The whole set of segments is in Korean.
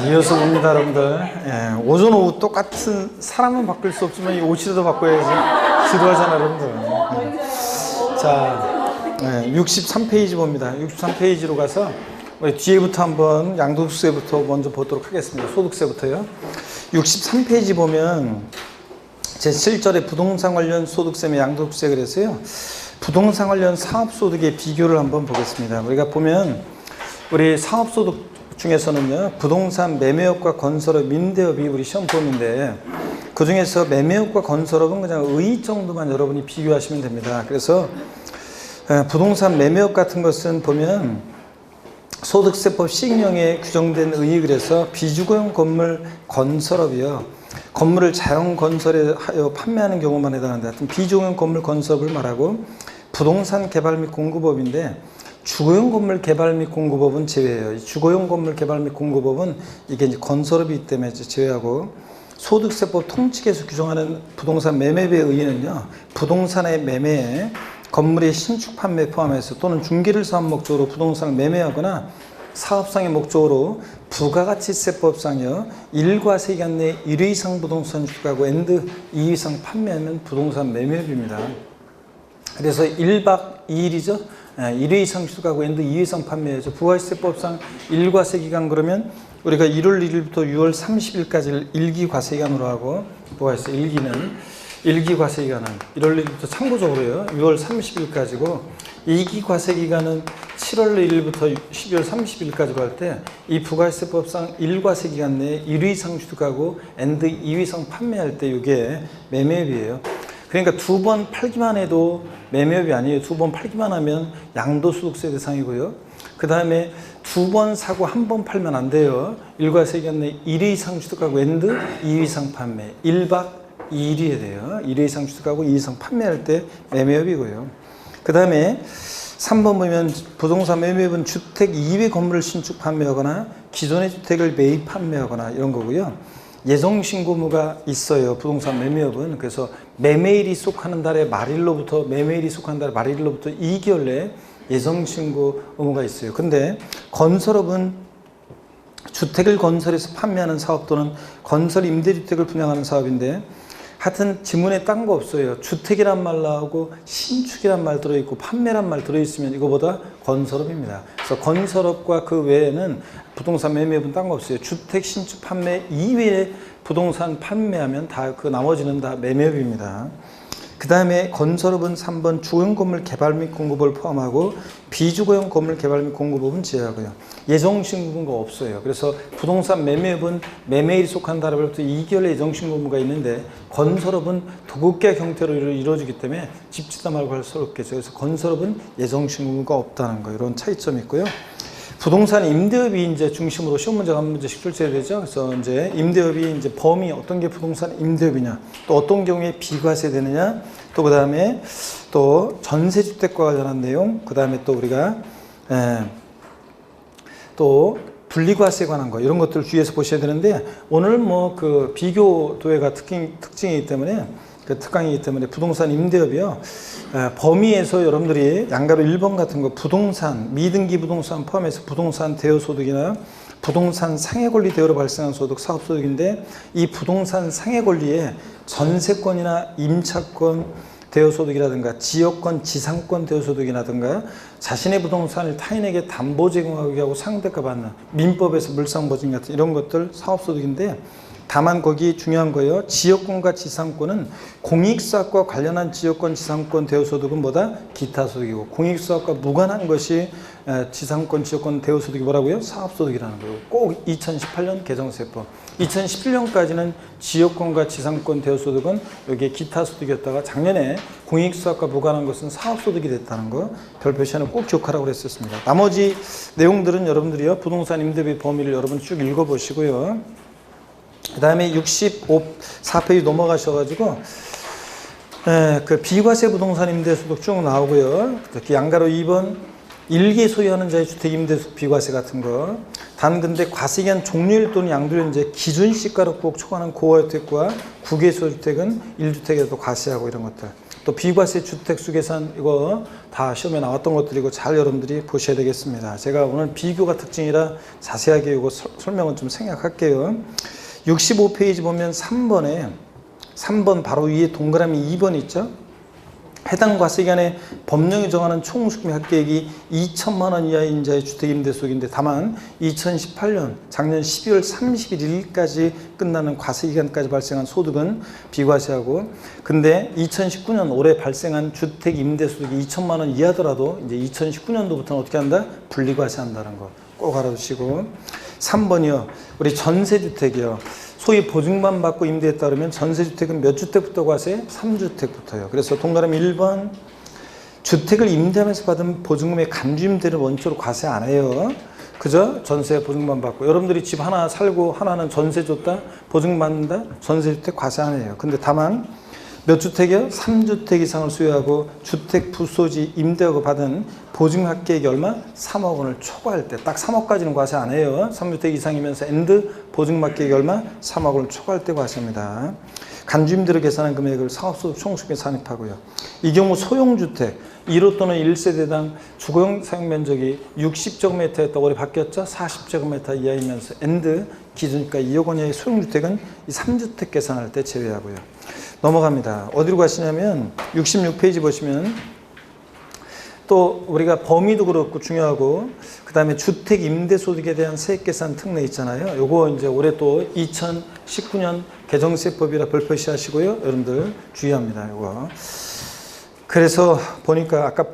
이어서 봅니다, 여러분들. 오전, 오후 똑같은 사람은 바꿀 수 없지만 이 옷이라도 바꿔야지 지루하잖아, 여러분들. 63페이지 봅니다. 63페이지로 가서 우리 뒤에부터 한번 양도소득세부터 먼저 보도록 하겠습니다. 소득세부터요. 63페이지 보면 제7절에 부동산 관련 소득세 및 양도소득세 그래서요. 부동산 관련 사업소득의 비교를 한번 보겠습니다. 우리가 보면 우리 사업소득 중에서는요, 부동산 매매업과 건설업, 임대업이 우리 시험범위인데 그 중에서 매매업과 건설업은 그냥 의 정도만 여러분이 비교하시면 됩니다. 그래서 부동산 매매업 같은 것은 보면 소득세법 시행령에 규정된 의의 그래서 비주거용 건물 건설업이요. 건물을 자연 건설에 하여 판매하는 경우만 해당한다. 하여튼 비주거용 건물 건설업을 말하고 부동산 개발 및 공급업인데 주거용 건물 개발 및 공급업은 제외해요. 주거용 건물 개발 및 공급업은 이게 이제 건설업이기 때문에 제외하고 소득세법 통칙에서 규정하는 부동산 매매비에 의의는요. 부동산의 매매에 건물의 신축 판매 포함해서 또는 중개를 사업 목적으로 부동산을 매매하거나 사업상의 목적으로 부가가치세법상여 1과세기간 내 1회 이상 부동산 주가고 엔드 2회 이상 판매하면 부동산 매매비입니다. 그래서 1박 2일이죠. 1회 이상 주가고 엔드 2회 이상 판매하죠. 부가가치세법상 1과세기간 그러면 우리가 1월 1일부터 6월 30일까지를 1기 과세기간으로 하고 부가가치세 1기 과세기간은 1월 1일부터 참고적으로요. 6월 30일까지고 2기 과세기간은 7월 1일부터 12월 30일까지로 할 때 이 부가세법상 1과세기간 내에 1회 이상 취득하고 엔드 2회 이상 판매할 때 이게 매매비예요. 그러니까 두 번 팔기만 해도 매매업이 아니에요. 두 번 팔기만 하면 양도소득세 대상이고요. 그 다음에 두 번 사고 한 번 팔면 안 돼요. 1과세기간 내에 1회 이상 취득하고 엔드 2회 이상 판매 1박 2일이 해야 돼요. 1회 이상 취득하고 2회 이상 판매할 때 매매업이고요. 그 다음에 3번 보면 부동산 매매업은 주택 이외 건물을 신축 판매하거나 기존의 주택을 매입 판매하거나 이런 거고요. 예정신고무가 있어요. 부동산 매매업은. 그래서 매매일이 속하는 달의 말일로부터 매매일이 속하는 달의 말일로부터 2개월 내에 예정신고 의무가 있어요. 근데 건설업은 주택을 건설해서 판매하는 사업 또는 건설 임대주택을 분양하는 사업인데 하여튼 지문에 딴 거 없어요. 주택이란 말 나오고 신축이란 말 들어있고 판매란 말 들어있으면 이거보다 건설업입니다. 그래서 건설업과 그 외에는 부동산 매매업은 딴 거 없어요. 주택 신축 판매 이외에 부동산 판매하면 다 그 나머지는 다 매매업입니다. 그 다음에 건설업은 3번 주거용 건물 개발 및 공급을 포함하고 비주거용 건물 개발 및 공급업은 제외하고요. 예정신고가 없어요. 그래서 부동산 매매업은 매매일이 속한 달로부터 2개월의 예정신고가 있는데 건설업은 도급계약 형태로 이루어지기 때문에 집지다 말고 할 수 없겠죠. 그래서 건설업은 예정신고가 없다는 거 이런 차이점이 있고요. 부동산 임대업이 이제 중심으로 시험 문제가 한 문제씩 출제가 되죠. 그래서 이제 임대업이 이제 범위 어떤 게 부동산 임대업이냐, 또 어떤 경우에 비과세 되느냐, 또 그 다음에 또 전세주택과 관련한 내용, 그 다음에 또 우리가 또 분리과세에 관한 거 이런 것들 주의해서 보셔야 되는데 오늘 뭐 그 비교 도해가 특징이기 때문에 그 특강이기 때문에 부동산 임대업이요. 범위에서 여러분들이 양가로 1번 같은 거 부동산, 미등기 부동산 포함해서 부동산 대여소득이나 부동산 상해권리 대여로 발생한 소득, 사업소득인데 이 부동산 상해권리에 전세권이나 임차권 대여소득이라든가 지역권, 지상권 대여소득이라든가 자신의 부동산을 타인에게 담보 제공하기 하고 상대가 받는 민법에서 물상보증 같은 이런 것들 사업소득인데 다만 거기 중요한 거예요. 지역권과 지상권은 공익사업과 관련한 지역권, 지상권 대여소득은 뭐다? 기타소득이고 공익사업과 무관한 것이 지상권, 지역권 대여소득이 뭐라고요? 사업소득이라는 거예요. 꼭 2018년 개정세법. 2011년까지는 지역권과 지상권 대여소득은 여기에 기타소득이었다가 작년에 공익사업과 무관한 것은 사업소득이 됐다는 거 별표 시에는 꼭 기억하라고 그랬었습니다. 나머지 내용들은 여러분들이요. 부동산 임대비 범위를 여러분 쭉 읽어보시고요. 그 다음에 64페이지 넘어가셔가지고 그 비과세 부동산 임대소득 쭉 나오고요. 특히 양가로 2번 일개 소유하는 자의 주택 임대소득 비과세 같은 거. 단 근데 과세기한 종료일 또는 양도일제 기준 시가로 꼭 초과하는 고가주택과 국외소주택은 1주택에도 과세하고 이런 것들. 또 비과세 주택수 계산 이거 다 시험에 나왔던 것들이고 잘 여러분들이 보셔야 되겠습니다. 제가 오늘 비교가 특징이라 자세하게 이거 설명은 좀 생략할게요. 65페이지 보면 3번 바로 위에 동그라미 2번 있죠? 해당 과세기간에 법령이 정하는 총 수익금액 계획이 2천만 원 이하의 인자의 주택임대수익인데 다만 2018년 작년 12월 31일까지 끝나는 과세기간까지 발생한 소득은 비과세하고 근데 2019년 올해 발생한 주택임대소득이 2천만 원 이하더라도 이제 2019년도부터는 어떻게 한다? 분리과세한다는 거 꼭 알아두시고 3번이요. 우리 전세주택이요. 소위 보증만 받고 임대했다 그러면 전세주택은 몇 주택부터 과세? 3주택부터요. 그래서 동그라미 1번 주택을 임대하면서 받은 보증금의 간주임대를 원초로 과세 안 해요. 그죠? 전세 보증만 받고 여러분들이 집 하나 살고 하나는 전세 줬다? 보증 받는다? 전세주택 과세 안 해요. 근데 다만 몇 주택이요? 3주택 이상을 소유하고 주택 부소지 임대하고 받은 보증합계액이 얼마? 3억 원을 초과할 때 딱 3억까지는 과세 안 해요. 3주택 이상이면서 엔드 보증합계액이 얼마? 3억 원을 초과할 때 과세입니다. 간주임대로 계산한 금액을 상업소득 총수익에 산입하고요. 이 경우 소형주택 1호 또는 1세대당 주거용 사용면적이 60제곱미터였다 올해 바뀌었죠? 40제곱미터 이하이면서 엔드 기준가 2억 원 이하의 소형주택은 이 3주택 계산할 때 제외하고요. 넘어갑니다. 어디로 가시냐면 66페이지 보시면 또 우리가 범위도 그렇고 중요하고 그 다음에 주택 임대소득에 대한 세액계산 특례 있잖아요. 요거 이제 올해 또 2019년 개정세법이라 별표시 하시고요. 여러분들 주의합니다. 요거. 그래서 보니까 아까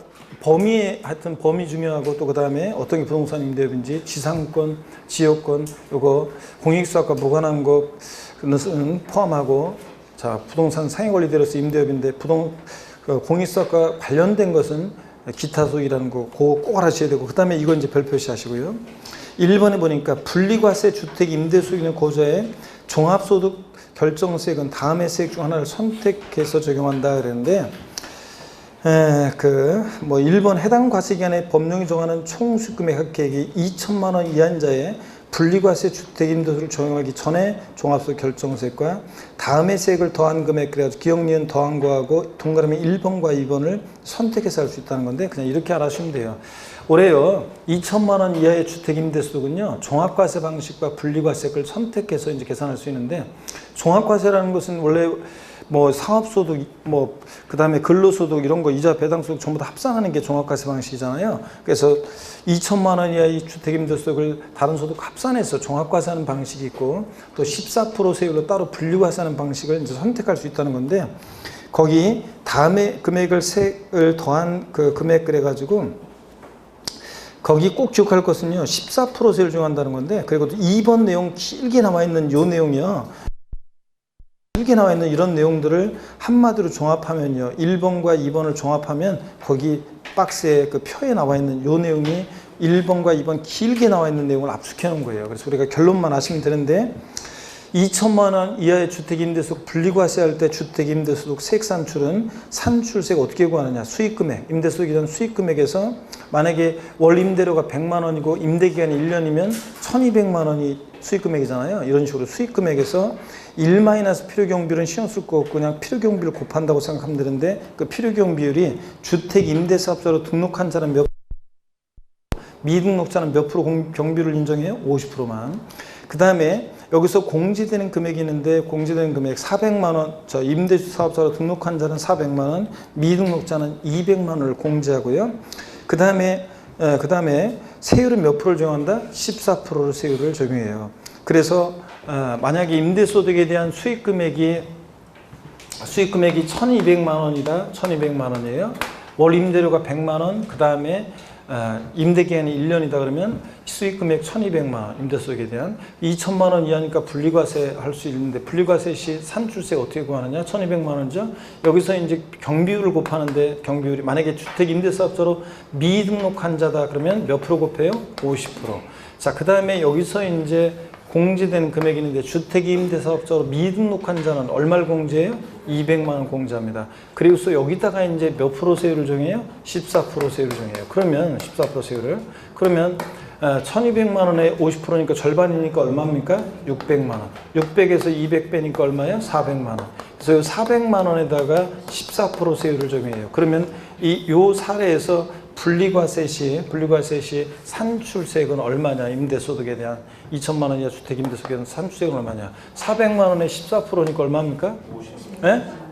하여튼 범위 중요하고 또 그 다음에 어떤 게 부동산 임대업인지 지상권, 지역권 요거 공익수학과 무관한 것은 포함하고 자, 부동산 상해권리대로서 임대업인데 공익수학과 관련된 것은 기타 소득이라는 거 그거 꼭 알아셔야 되고 그 다음에 이거 이제 별표시 하시고요. 1번에 보니까 분리과세 주택 임대수익은 고자에 종합소득 결정세액은 다음의 세액 중 하나를 선택해서 적용한다 그랬는데 1번 해당 과세기간에 법령이 정하는 총수익금액 합계액이 2천만 원 이하인 자에 분리과세 주택임대소를 적용하기 전에 종합소득 결정세액과 다음의 세액을 더한 금액 그래가지고 기억 니은 더한 거하고 동그라미 1번과 2번을 선택해서 할 수 있다는 건데 그냥 이렇게 알아주시면 돼요. 올해요 2천만 원 이하의 주택임대소득은요 종합과세 방식과 분리과세를 선택해서 이제 계산할 수 있는데 종합과세라는 것은 원래 뭐 상업소득, 그 다음에 근로소득 이런 거 이자 배당소득 전부 다 합산하는 게 종합과세 방식이잖아요. 그래서 2천만 원 이하의 주택임대소득을 다른 소득 합산해서 종합과세하는 방식이 있고 또 14% 세율로 따로 분리과세하는 방식을 이제 선택할 수 있다는 건데 거기 다음에 금액을 세액을 더한 그 금액 그래가지고 거기 꼭 기억할 것은요 14% 세율 적용한다는 건데 그리고 2번 내용 길게 나와 있는 요 내용이요. 길게 나와 있는 이런 내용들을 한마디로 종합하면요. 1번과 2번을 종합하면 거기 박스에 그 표에 나와 있는 요 내용이 1번과 2번 길게 나와 있는 내용을 압축해 놓은 거예요. 그래서 우리가 결론만 아시면 되는데 2천만 원 이하의 주택임대소득 분리과세할 때 주택임대소득 세액 산출은 산출세액 어떻게 구하느냐. 수익금액, 임대소득에 대한 수익금액에서 만약에 월 임대료가 100만 원이고 임대기간이 1년이면 1200만 원이 수익금액이잖아요. 이런 식으로 수익금액에서 1- 필요경비율은 신경 쓸 거 없고 그냥 필요경비를 곱한다고 생각하면 되는데 그 필요경비율이 주택임대사업자로 등록한 자는 미등록자는 몇 프로 경비를 인정해요? 50%만. 그 다음에 여기서 공제되는 금액이 있는데 공제되는 금액 400만 원, 임대사업자로 등록한 자는 400만 원, 미등록자는 200만 원을 공제하고요. 그 다음에 세율은 몇 프로를 적용한다? 14%를 세율을 적용해요. 그래서 만약에 임대소득에 대한 수익금액이 1200만 원이다. 1200만 원이에요. 월 임대료가 100만 원, 그 다음에 임대기간이 1년이다 그러면 수익금액 1200만 원, 임대소득에 대한 2천만 원 이하니까 분리과세 할 수 있는데 분리과세 시 산출세가 어떻게 구하느냐? 1200만 원이죠. 여기서 이제 경비율을 곱하는데 경비율이 만약에 주택임대사업자로 미등록한 자다 그러면 몇 프로 곱해요? 50%. 자, 그 다음에 여기서 이제 공제된 금액이 있는데 주택임대사업자로 미등록한 자는 얼마를 공제해요? 200만 원 공제합니다. 그리고서 여기다가 이제 몇 프로 세율을 정해요? 14% 세율을 정해요. 그러면 14% 세율을 그러면 1200만 원에 50%니까 절반이니까 얼마입니까? 600만 원. 600에서 200 빼니까 얼마예요? 400만 원. 그래서 이 400만 원에다가 14% 세율을 적용해요. 그러면 요 사례에서 분리과세 시 산출세액은 얼마냐? 임대소득에 대한 2천만 원 이하 주택 임대소득에 대한 산출세액은 얼마냐? 400만 원에 14%니까 얼마입니까?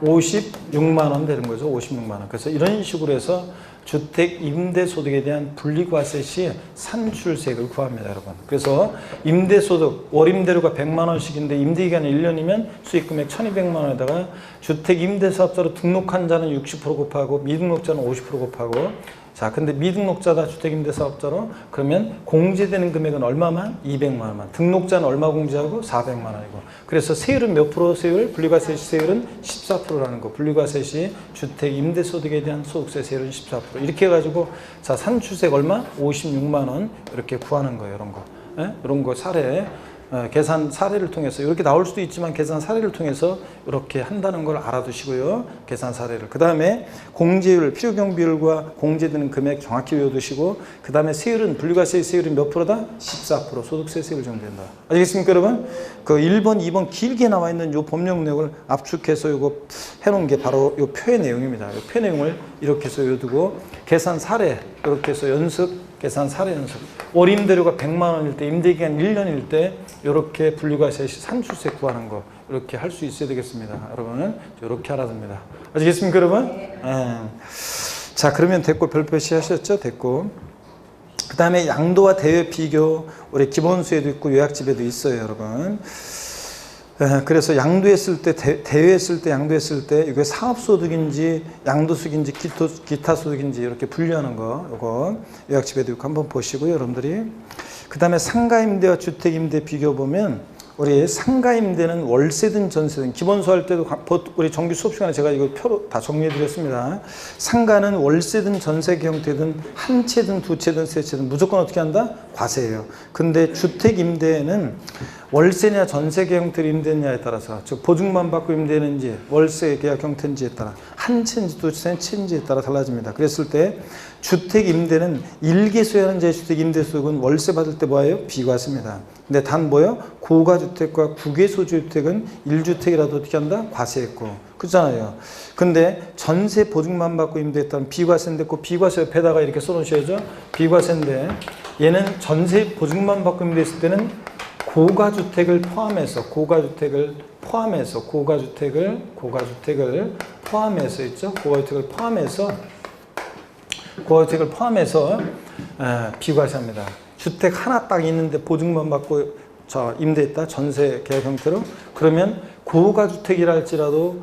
56만 원 되는 거죠. 56만 원. 그래서 이런 식으로 해서 주택 임대소득에 대한 분리과세 시 산출세액을 구합니다, 여러분. 그래서 임대소득, 월임대료가 100만 원씩인데 임대기간이 1년이면 수익금액 1200만 원에다가 주택 임대사업자로 등록한 자는 60% 곱하고 미등록자는 50% 곱하고 자, 근데 미등록자다 주택임대사업자로 그러면 공제되는 금액은 얼마만? 200만 원만. 등록자는 얼마 공제하고? 400만 원이고. 그래서 세율은 몇 프로 세율? 분리과세 시 세율은 14%라는 거. 분리과세 시 주택임대소득에 대한 소득세 세율은 14%. 이렇게 해가지고 자, 산출세액 얼마? 56만 원 이렇게 구하는 거예요. 이런 거. 이런 거 사례. 계산 사례를 통해서 이렇게 나올 수도 있지만 계산 사례를 통해서 이렇게 한다는 걸 알아두시고요. 계산 사례를. 그 다음에 공제율, 필요경비율과 공제되는 금액 정확히 외워두시고 그 다음에 세율은 분리과세 세율이 몇 프로다? 14% 소득세 세율 정도된다. 아시겠습니까 여러분? 그 1번, 2번 길게 나와 있는 요 법령 내용을 압축해서 요거 해놓은 게 바로 요 표의 내용입니다. 요 표 내용을 이렇게 해서 외워두고 계산 사례 이렇게 해서 연습 계산 사례 연습. 월임대료가 100만 원일 때, 임대기간 1년일 때 이렇게 분리과세 시 산출세 구하는 거 이렇게 할 수 있어야 되겠습니다. 여러분은 이렇게 알아야 됩니다. 아시겠습니까, 여러분? 네. 자, 그러면 됐고 별표시 하셨죠? 됐고. 그 다음에 양도와 대외 비교 우리 기본수에도 있고 요약집에도 있어요, 여러분. 그래서 양도했을 때, 대외했을 때, 양도했을 때 이게 사업소득인지 양도소득인지 기타 소득인지 이렇게 분류하는 거 이거 요약집에도 있고 한번 보시고요, 여러분들이. 그 다음에 상가임대와 주택임대 비교 보면 우리 상가임대는 월세든 전세든 기본수 할 때도 우리 정규 수업 시간에 제가 이거 표로 다 정리해 드렸습니다. 상가는 월세든 전세 형태든 한 채든 두 채든 세 채든 무조건 어떻게 한다? 과세예요. 근데 주택임대는 월세냐 전세 계약 형태로 임대냐에 따라서 즉 보증만 받고 임대는지 월세 계약 형태인지에 따라 한 채인지 두 채인지에 따라 달라집니다. 그랬을 때 주택 임대는 일개 소유하는 자의 주택 임대 소득은 월세 받을 때 뭐예요? 비과세입니다. 근데 단 뭐예요? 고가주택과 국외소주택은 1주택이라도 어떻게 한다? 과세했고 그렇잖아요. 근데 전세 보증만 받고 임대했다면 비과세인데 그 비과세 옆에다가 이렇게 써놓으셔야죠. 비과세인데 얘는 전세 보증만 받고 임대했을 때는 고가주택을 포함해서 고가주택을 포함해서 있죠. 고가주택을 포함해서 비과세합니다. 주택 하나 딱 있는데 보증만 받고 임대했다. 전세 계약 형태로. 그러면 고가주택이라 할지라도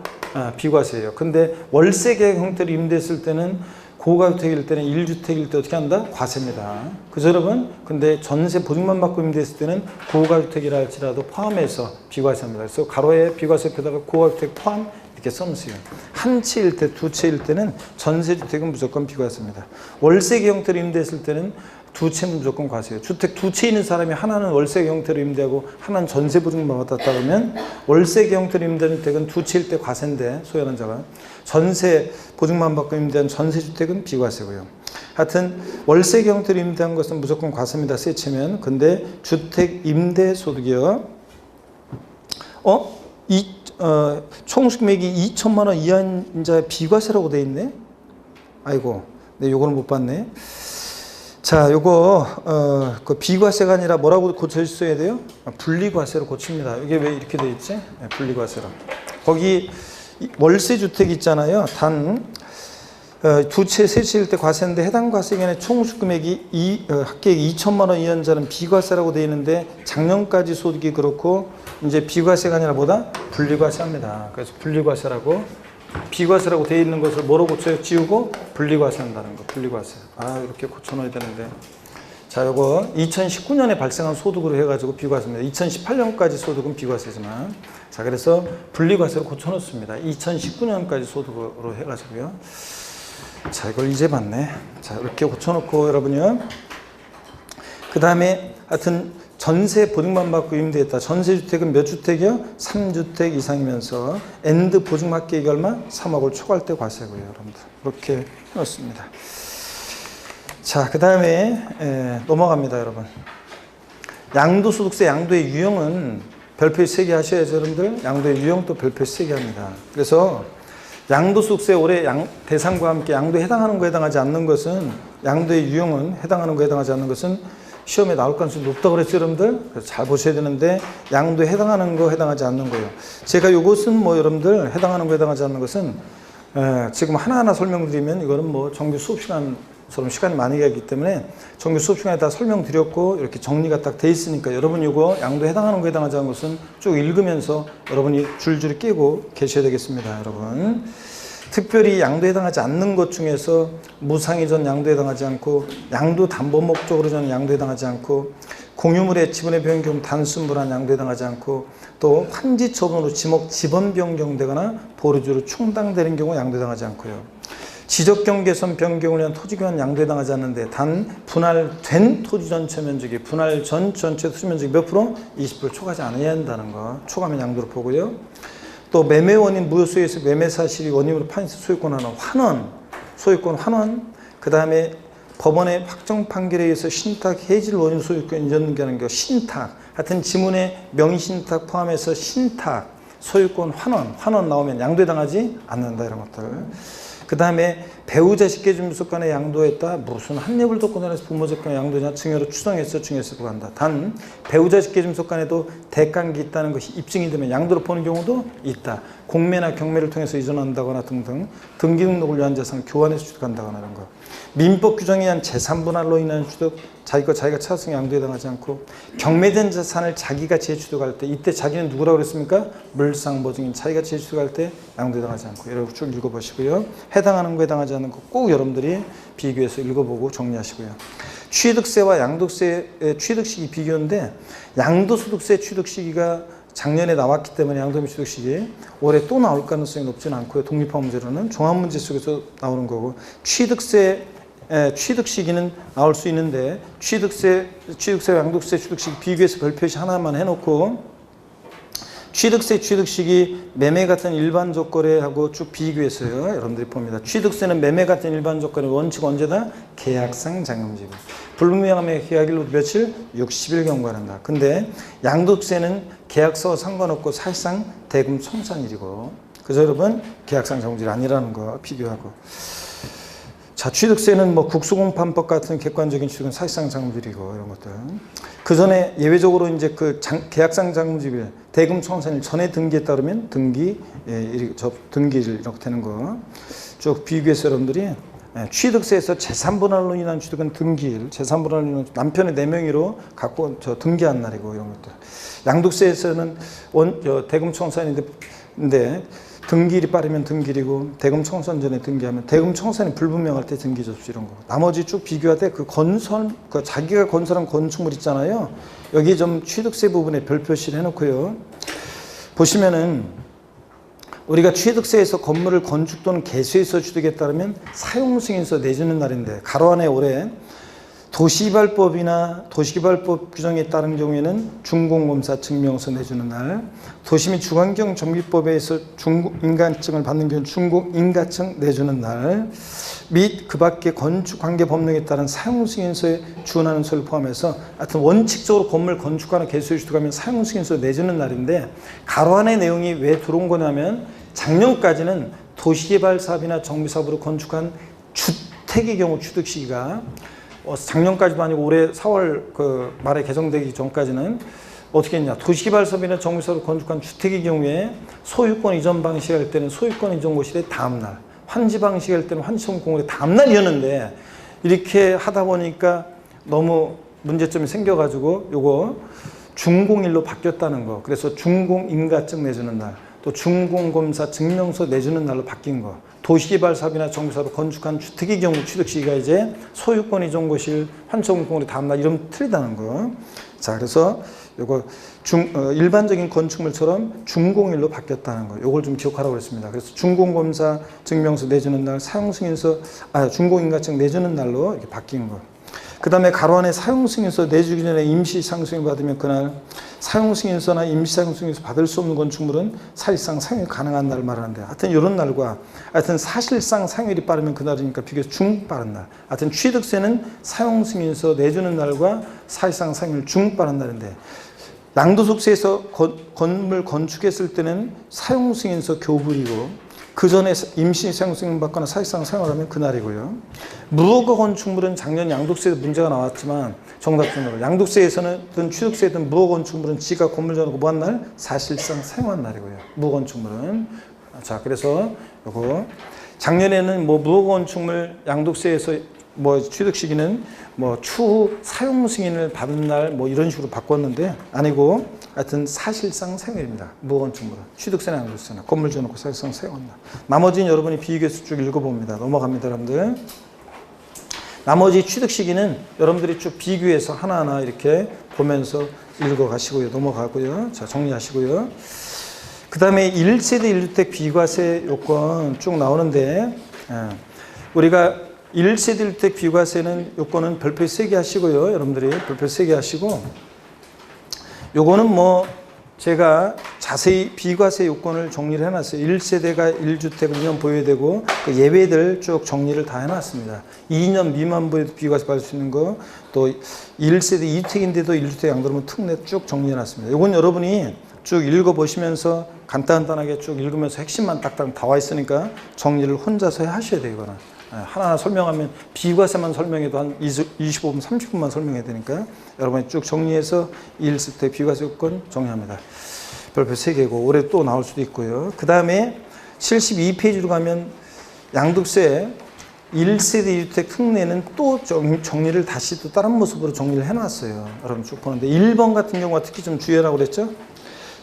비과세예요. 근데 월세 계약 형태로 임대했을 때는 고가주택일 때는 1주택일 때 어떻게 한다? 과세입니다. 그죠 여러분? 근데 전세 보증만 받고 임대했을 때는 고가주택이라 할지라도 포함해서 비과세합니다. 그래서 가로에 비과세 옆에다가 고가주택 포함 이렇게 써놓으세요. 한 채일 때, 두 채일 때는 전세주택은 무조건 비과세입니다. 월세 계약 형태로 임대했을 때는 두 채는 무조건 과세예요. 주택 두 채 있는 사람이 하나는 월세 형태로 임대하고 하나는 전세 보증만 받았다 그러면 월세 형태로 임대하는 주택은 두 채일 때 과세인데 소유하는 자가 전세 보증만 받고 임대한 전세주택은 비과세고요. 하여튼 월세 형태로 임대한 것은 무조건 과세입니다. 세 채면. 근데 주택 임대 소득이요. 총수금액이 2천만 원 이하인 자의 비과세라고 돼 있네. 아이고, 네, 요거는 못 봤네. 자, 요거 그 비과세가 아니라 뭐라고 고쳐줘야 돼요? 분리과세로 고칩니다. 이게 왜 이렇게 돼 있지? 네, 분리과세로. 거기 월세 주택 있잖아요. 단 두 채, 세 채일 때 과세인데 해당 과세 기간의 총수금액이 합계액 2천만 원 이하인 자는 비과세라고 돼 있는데 작년까지 소득이 그렇고 이제 비과세가 아니라 뭐다? 분리과세합니다. 그래서 분리과세라고. 비과세라고 되어 있는 것을 뭐로 고쳐요? 지우고 분리과세 한다는 거. 분리과세. 이렇게 고쳐놔야 되는데. 자, 요거 2019년에 발생한 소득으로 해가지고 비과세입니다. 2018년까지 소득은 비과세지만. 자, 그래서 분리과세로 고쳐놓습니다. 2019년까지 소득으로 해가지고요. 자, 이걸 이제 봤네. 자, 이렇게 고쳐놓고 여러분요. 그 다음에 하여튼 전세 보증만 받고 임대했다. 전세주택은 몇 주택이요? 3주택 이상이면서 엔드 보증만 계획이 얼마? 3억을 초과할 때 과세고요. 여러분들. 이렇게 해놓습니다. 자, 그 다음에 넘어갑니다, 여러분. 양도소득세 양도의 유형은 별표에 3개 하셔야죠, 여러분들. 양도의 유형도 별표에 3개 합니다. 그래서 양도소득세 올해 대상과 함께 양도에 해당하는 거 해당하지 않는 것은 양도의 유형은 해당하는 거 해당하지 않는 것은 시험에 나올 가능성이 높다고 그랬죠, 여러분들. 그래서 잘 보셔야 되는데 양도에 해당하는 거 해당하지 않는 거예요. 제가 요것은 뭐 여러분들 해당하는 거 해당하지 않는 것은 지금 하나하나 설명드리면 이거는 뭐 정규 수업 시간처럼 시간이 많이 가기 때문에 정규 수업 시간에 다 설명드렸고 이렇게 정리가 딱 돼 있으니까 여러분 이거 양도에 해당하는 거 해당하지 않는 것은 쭉 읽으면서 여러분이 줄줄이 깨고 계셔야 되겠습니다, 여러분. 특별히 양도에 해당하지 않는 것 중에서 무상이전 양도에 해당하지 않고 양도 담보 목적으로 전 양도에 해당하지 않고 공유물의 지분의 변경 단순불안 양도에 해당하지 않고 또 환지 처분으로 지번 변경되거나 보류주로 충당되는 경우 양도에 해당하지 않고요. 지적경 개선 변경을 위한 토지교환 양도에 해당하지 않는데 단 분할된 토지 전체 면적이 분할 전 전체 토지 면적이 몇 프로? 20% 초과하지 않아야 한다는 거 초과하면 양도로 보고요. 또 매매 원인 무효소유에서 매매 사실이 원인으로 판에서 소유권하는 환원, 소유권 환원, 그 다음에 법원의 확정 판결에 의해서 신탁 해지를 원인 소유권 인정하는 게 신탁, 하여튼 지문의 명의신탁 포함해서 신탁, 소유권 환원 나오면 양도에 해당하지 않는다 이런 것들. 그 다음에 배우자 직계증명서 간에 양도했다. 무슨 한예불 조건에서 부모적 간에 양도냐 증여로 추정해서 증여해서 부과한다. 단 배우자 직계증명서 간에도 대가관계 있다는 것이 입증이 되면 양도로 보는 경우도 있다. 공매나 경매를 통해서 이전한다거나 등등 등기 등록을 위한 재산을 교환해서 취득한다거나 이런 거. 민법 규정에 의한 재산 분할로 인한 취득 자기가 찾아서 양도에 해당하지 않고 경매된 재산을 자기가 재취득할 때 이때 자기는 누구라고 그랬습니까? 물상보증인 자기가 재취득할 때 양도에 해당하지 않고 여러분 쭉 읽어보시고요. 해당하는 거 해당하지 않는 거 꼭 여러분들이 비교해서 읽어보고 정리하시고요. 취득세와 양도세의 취득 시기 비교인데 양도소득세 취득 시기가 작년에 나왔기 때문에 양도세 취득 시기 올해 또 나올 가능성이 높지는 않고요. 독립화 문제로는 종합문제 속에서 나오는 거고 취득 시기는 나올 수 있는데 취득세와 양도세 취득 시기 비교해서 별표시 하나만 해놓고 취득세 취득 시기 매매 같은 일반적 거래하고 쭉 비교해서요. 여러분들이 봅니다. 취득세는 매매 같은 일반적 거래 원칙 언제다? 계약상 장용지분. 불분명함의 계약일로 며칠? 60일 경과한다. 근데 양도세는 계약서와 상관없고 사실상 대금 청산일이고 그래서 여러분 계약상 장용지일 아니라는 거 비교하고 자, 취득세는 뭐 국수공판법 같은 객관적인 취득은 사실상 장부일이고 이런 것들. 그 전에 예외적으로 이제 그 계약상 장부일 대금 청산일 전에 등기했다 그러면 등기일 이렇게 되는 거 쭉 비교해서 여러분들이 취득세에서 재산분할로 인한 취득은 등기일, 재산분할로 인한 남편의 4명의로 갖고 등기한 날이고 이런 것들. 양도세에서는 대금 청산인데 등기일이 빠르면 등기일이고 대금 청산 전에 등기하면 대금 청산이 불분명할 때 등기 접수 이런 거. 나머지 쭉 비교할 때 그 자기가 건설한 건축물 있잖아요. 여기 좀 취득세 부분에 별표시를 해놓고요. 보시면은 우리가 취득세에서 건물을 건축 또는 개수해서 취득했다 그러면 사용승인서 내주는 날인데 가로 안에 올해 도시개발법이나 도시개발법 규정에 따른 경우에는 준공검사 증명서 내주는 날, 도시 및 주관경 정비법에 의해서 준공인가증을 받는 경우는 준공인가증 내주는 날, 및 그 밖에 건축관계 법령에 따른 사용승인서에 준하는 서를 포함해서 하여튼 원칙적으로 건물 건축하는 개수에 취득하면 사용승인서 내주는 날인데 가로 안의 내용이 왜 들어온 거냐면 작년까지는 도시개발사업이나 정비사업으로 건축한 주택의 경우 취득 시기가 작년까지도 아니고 올해 4월 말에 개정되기 전까지는 어떻게 했냐. 도시개발사업이나 정비사업으로 건축한 주택의 경우에 소유권 이전 방식할 때는 소유권 이전 고실의 다음날, 환지 방식할 때는 환지청 공고의 다음날이었는데 이렇게 하다 보니까 너무 문제점이 생겨가지고 요거 준공일로 바뀌었다는 거. 그래서 준공인가증 내주는 날, 또 준공검사 증명서 내주는 날로 바뀐 거. 도시개발사업이나 정비사업으로 건축한 주택의 경우 취득시기가 이제 소유권 이전 고실, 환청공고의 다음날 이러면 틀리다는 거. 자, 그래서 요거 일반적인 건축물처럼 준공일로 바뀌었다는 거. 요걸 좀 기억하라고 그랬습니다. 그래서 준공검사 증명서 내주는 날, 사용승인서, 준공인가증 내주는 날로 이렇게 바뀐 거. 그 다음에 가로 안에 사용승인서 내주기 전에 임시상승인 받으면 그날 사용승인서나 임시상승인서 받을 수 없는 건축물은 사실상 상용이 가능한 날을 말하는데, 하여튼 이런 날과 하여튼 사실상 상용일이 빠르면 그날이니까 비교해서 중 빠른 날. 하여튼 취득세는 사용승인서 내주는 날과 사실상 상용일 중 빠른 날인데, 양도소득세에서 건물 건축했을 때는 사용승인서 교부이고 그 전에 임시 사용승인 받거나 사실상 사용을 하면 그날이고요. 무허가 건축물은 작년 양도세에서 문제가 나왔지만 정답적으로 양도세에서는 취득세든 무허가 건축물은 지가 건물 지어놓고 뭐한 날? 사실상 사용한 날이고요. 무허가 건축물은. 자, 그래서 요거 작년에는 뭐 무허가 건축물 양도세에서 뭐 취득 시기는 뭐 추후 사용 승인을 받은 날 뭐 이런 식으로 바꿨는데 아니고 하여튼 사실상 사용일입니다. 무허가 건축물은 취득세나 양도세나 건물 지어놓고 사실상 사용한다. 나머지는 여러분이 비교해서 쭉 읽어봅니다. 넘어갑니다, 여러분들. 나머지 취득 시기는 여러분들이 쭉 비교해서 하나하나 이렇게 보면서 읽어가시고요. 넘어가고요. 자, 정리하시고요. 그 다음에 1세대 1주택 비과세 요건 쭉 나오는데, 우리가 1세대 1주택 비과세는 요건은 별표 3개 하시고요. 여러분들이 별표 3개 하시고, 요거는 뭐 제가 자세히 비과세 요건을 정리를 해놨어요. 1세대가 1주택을 2년 보유되고 그 예외들 쭉 정리를 다 해놨습니다. 2년 미만 보유도 비과세 받을 수 있는 거, 또 1세대 2주택인데도 1주택 양도하면 특례 쭉 정리해놨습니다. 요건 여러분이 쭉 읽어보시면서 간단하게 쭉 읽으면서 핵심만 딱딱 다 와 있으니까 정리를 혼자서 하셔야 돼요. 이거는 하나하나 설명하면 비과세만 설명해도 한 25분 30분만 설명해야 되니까 여러분이 쭉 정리해서 1세대 비과세 요건 정리합니다. 별표 3개고 올해 또 나올 수도 있고요. 그 다음에 72페이지로 가면 양도세 1세대 2주택 특례는 또 정리를 다시 또 다른 모습으로 정리를 해놨어요. 여러분 쭉 보는데 1번 같은 경우가 특히 좀 주의하라고 그랬죠.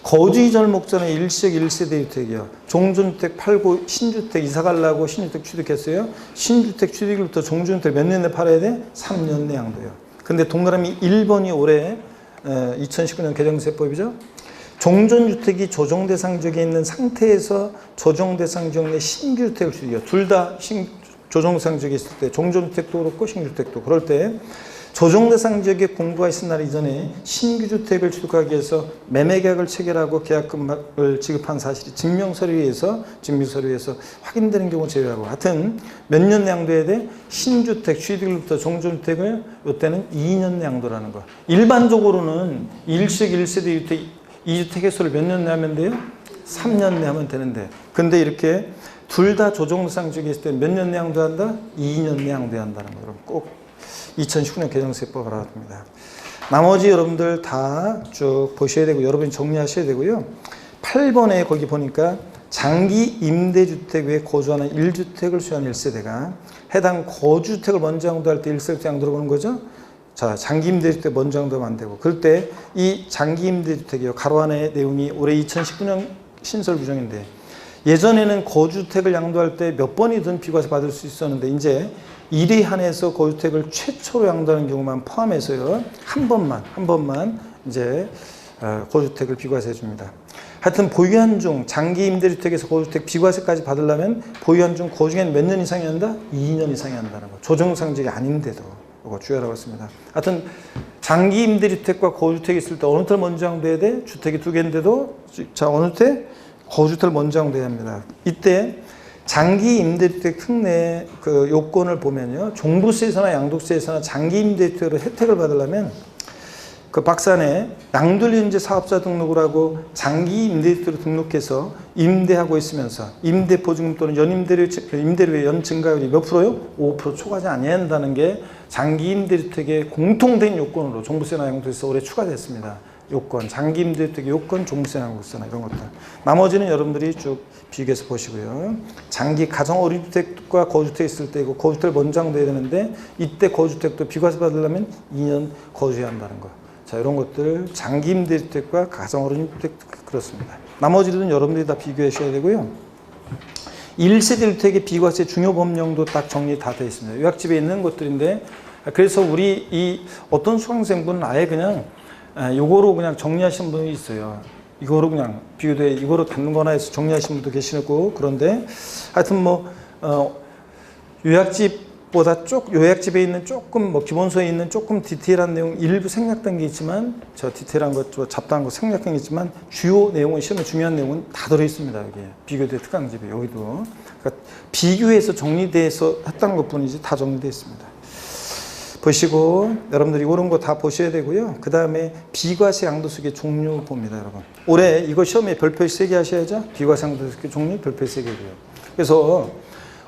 거주 이전을 목적으로 일시적 1세대 주택이요. 종전주택 팔고 신주택 이사 가려고 신주택 취득했어요. 신주택 취득일부터 종전주택 몇 년 내에 팔아야 돼? 3년 내 양도요. 근데 동그라미 1번이 올해 2019년 개정세법이죠. 종전주택이 조정대상 지역에 있는 상태에서 조정대상 지역 내 신규주택을 취득해요. 둘 다 조정대상 지역에 있을 때 종전주택도 그렇고 신주택도 그럴 때 조정대상 지역에 공부가 있은 날 이전에 신규주택을 취득하기 위해서 매매계약을 체결하고 계약금을 지급한 사실이 증명서류에서 확인되는 경우 제외하고, 하여튼 몇 년 양도해야 돼? 신주택 취득일부터 종전주택을 이때는 2년 양도라는 거. 일반적으로는 일시적 1세대 주택 2주택 횟수를 몇 년 내면 돼요? 3년 내면 되는데, 근데 이렇게 둘 다 조정대상 지역에 있을 때 몇 년 내 양도한다? 2년 내 양도해야 한다는 거. 여러분 꼭 2019년 개정세법 알아둡니다. 나머지 여러분들 다 쭉 보셔야 되고 여러분이 정리하셔야 되고요. 8번에 거기 보니까 장기 임대주택 외에 거주하는 1주택을 수요하는 1세대가 해당 거주주택을 먼저 양도할 때 1세대 양도로 보는 거죠. 자, 장기 임대주택 먼저 양도하면 안 되고, 그럴 때 이 장기 임대주택이요. 가로 안에 내용이 올해 2019년 신설 규정인데, 예전에는 거주주택을 양도할 때 몇 번이든 비과세 받을 수 있었는데 이제 1에 한해서 거주주택을 최초로 양도하는 경우만 포함해서요. 한 번만 이제 거주주택을 비과세해 줍니다. 하여튼 보유한 중 장기 임대주택에서 거주주택 비과세까지 받으려면 보유한 중 거주기간 몇 년 이상이 한다? 2년 이상이 한다는 거. 조정상직이 아닌데도 이거 주의하라고 했습니다. 하여튼 장기 임대주택과 거주주택이 있을 때 어느 때 먼저 양도해야 돼? 주택이 2개인데도 자 어느 때? 거주주택을 먼저 양도해야 합니다. 이때 장기 임대주택 특례 그 요건을 보면요. 종부세에서나 양도세에서나 장기 임대주택으로 혜택을 받으려면 그 박산에 양도일연재 사업자 등록을 하고 장기 임대주택으로 등록해서 임대하고 있으면서 임대보증금 또는 임대료의 연 증가율이 몇 프로요? 5% 초과하지 아니해야 한다는 게 장기 임대주택의 공통된 요건으로 종부세나 양도세에서 올해 추가됐습니다. 요건, 장기 임대주택 요건, 종부세나 양도세나 이런 것들. 나머지는 여러분들이 쭉 비교해서 보시고요. 장기 가정 어린이주택과 거주주택 있을 때 이거 거주주택을 먼저 양도해야 되는데 이때 거주주택도 비과세 받으려면 2년 거주해야 한다는 거. 자, 이런 것들 장기 임대주택과 가정 어린이주택 그렇습니다. 나머지는 여러분들이 다 비교하셔야 되고요. 1세대 주택의 비과세 중요 법령도 딱 정리 다 되어 있습니다. 요약집에 있는 것들인데, 그래서 우리 이 어떤 수강생분은 아예 그냥 요거로 그냥 정리하시는 분이 있어요. 이거로 그냥 비교돼 이거로 갖는 거나 해서 정리하시는 분도 계시고, 그런데 하여튼 뭐 요약집 보다 요약집에 있는 조금 뭐 기본서에 있는 조금 디테일한 내용 일부 생략된 게 있지만 저 디테일한 것, 좀 잡다한 거 생략된 게 있지만 주요 내용은 시험에 중요한 내용은 다 들어 있습니다. 여기 비교대 특강집에 여기도 그러니까 비교해서 정리돼서 했다는 것뿐이지 다 정리되어 있습니다. 보시고 여러분들이 이런 거 다 보셔야 되고요. 그 다음에 비과세 양도수의 종류 봅니다, 여러분. 올해 이거 시험에 별표 3개 하셔야죠. 비과세 양도수의 종류 별표 3개고요. 그래서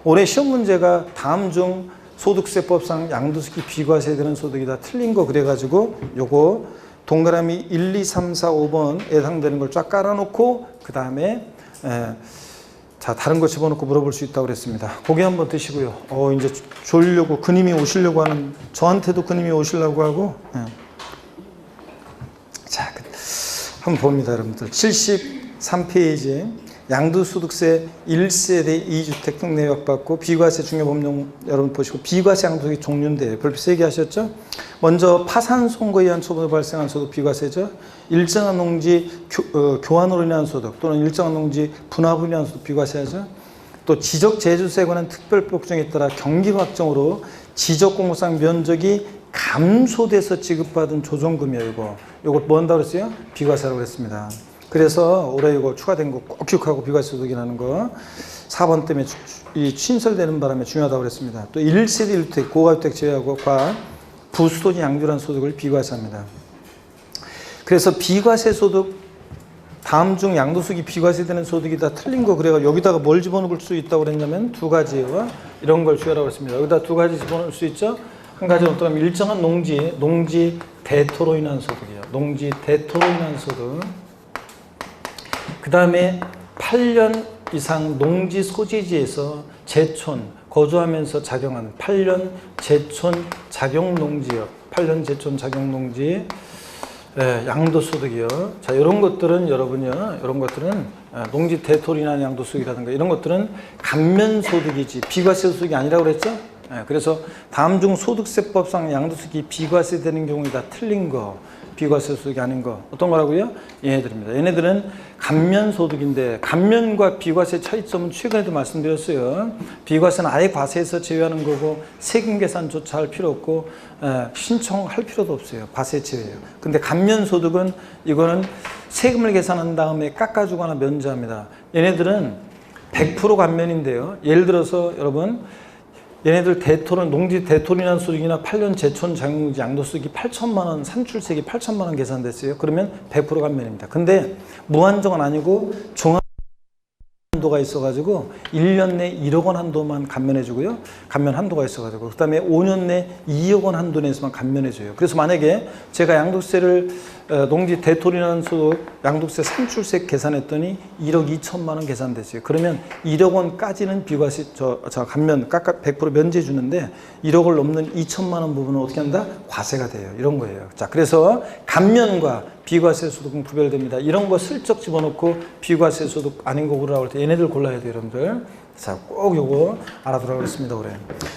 올해 시험 문제가 다음 중 소득세법상 양도수기 비과세되는 소득이 다 틀린 거 그래가지고 요거 동그라미 1, 2, 3, 4, 5번에 해당되는 걸 쫙 깔아놓고 그 다음에 자 다른 거 집어넣고 물어볼 수 있다고 그랬습니다. 고개 한번 드시고요. 이제 졸려고 그님이 오시려고 하는 저한테도 그님이 오시려고 하고 자 한번 봅니다, 여러분들. 73페이지 양도소득세 1세대 2주택 등 내역받고 비과세 중요법령 여러분 보시고 비과세 양도소득 종류인데 별표 3개 하셨죠? 먼저 파산 선고에 의한 처분으로 발생한 소득 비과세죠. 일정한 농지 교환으로 인한 소득 또는 일정한 농지 분합으로 인한 소득 비과세하죠. 또 지적 제주세에 관한 특별법정에 따라 경기도 확정으로 지적공무상 면적이 감소돼서 지급받은 조정금이에요. 이거 뭐 한다고 그랬어요? 비과세라고 그랬습니다. 그래서 올해 이거 추가된 거 꼭 기억하고 비과세 소득이라는 거 4번 때문에 신설되는 바람에 중요하다고 그랬습니다. 또 1세대 1주택 고가주택 제외하고 과 부수도지 양도란 소득을 비과세합니다. 그래서 비과세 소득 다음 중 양도수익이 비과세되는 소득이 다 틀린 거 그래가 여기다가 뭘 집어넣을 수 있다고 그랬냐면 두 가지와 이런 걸 주의하라고 했습니다. 여기다 두 가지 집어넣을 수 있죠. 한 가지는 어떤 일정한 농지 대토로 인한 소득이에요. 농지 대토로 인한 소득. 그 다음에 8년 이상 농지 소재지에서 제촌 거주하면서 작용한 8년 제촌 작용 농지요. 8년 제촌 작용 농지 양도소득이요. 자, 이런 것들은 여러분요, 이런 것들은 농지 대토로 인한 양도소득이라든가 이런 것들은 감면소득이지 비과세 소득이 아니라고 그랬죠? 그래서 다음 중 소득세법상 양도소득이 비과세되는 경우에 다 틀린 거. 비과세 소득이 아닌 거 어떤 거라고요? 얘네들입니다. 얘네들은 감면소득인데 감면과 비과세 차이점은 최근에도 말씀드렸어요. 비과세는 아예 과세에서 제외하는 거고 세금 계산조차 할 필요 없고 신청할 필요도 없어요. 과세 제외예요. 근데 감면소득은 이거는 세금을 계산한 다음에 깎아주거나 면제합니다. 얘네들은 100% 감면인데요. 예를 들어서 여러분 얘네들 대토는 농지 대토리난 소득이나 8년 제촌 장용지 양도소득이 8천만 원, 산출세액이 8천만 원 계산됐어요. 그러면 100% 감면입니다. 근데 무한정은 아니고 종합 한도가 있어가지고 1년 내 1억 원 한도만 감면해주고요. 감면 한도가 있어가지고 그 다음에 5년 내 2억 원 한도 내에서만 감면해줘요. 그래서 만약에 제가 양도세를 농지 대토리난 소득 양도세 산출세액 계산했더니 1억 2천만 원 계산됐어요. 그러면 1억 원까지는 비과세 감면 100% 면제해 주는데 1억을 넘는 2천만 원 부분은 어떻게 한다? 과세가 돼요. 이런 거예요. 자, 그래서 감면과 비과세 소득은 구별됩니다. 이런 거 슬쩍 집어넣고 비과세 소득 아닌 거 고르라고 할 때 얘네들 골라야 돼요, 여러분들. 자, 꼭 요거 알아두라고 그랬습니다, 올해.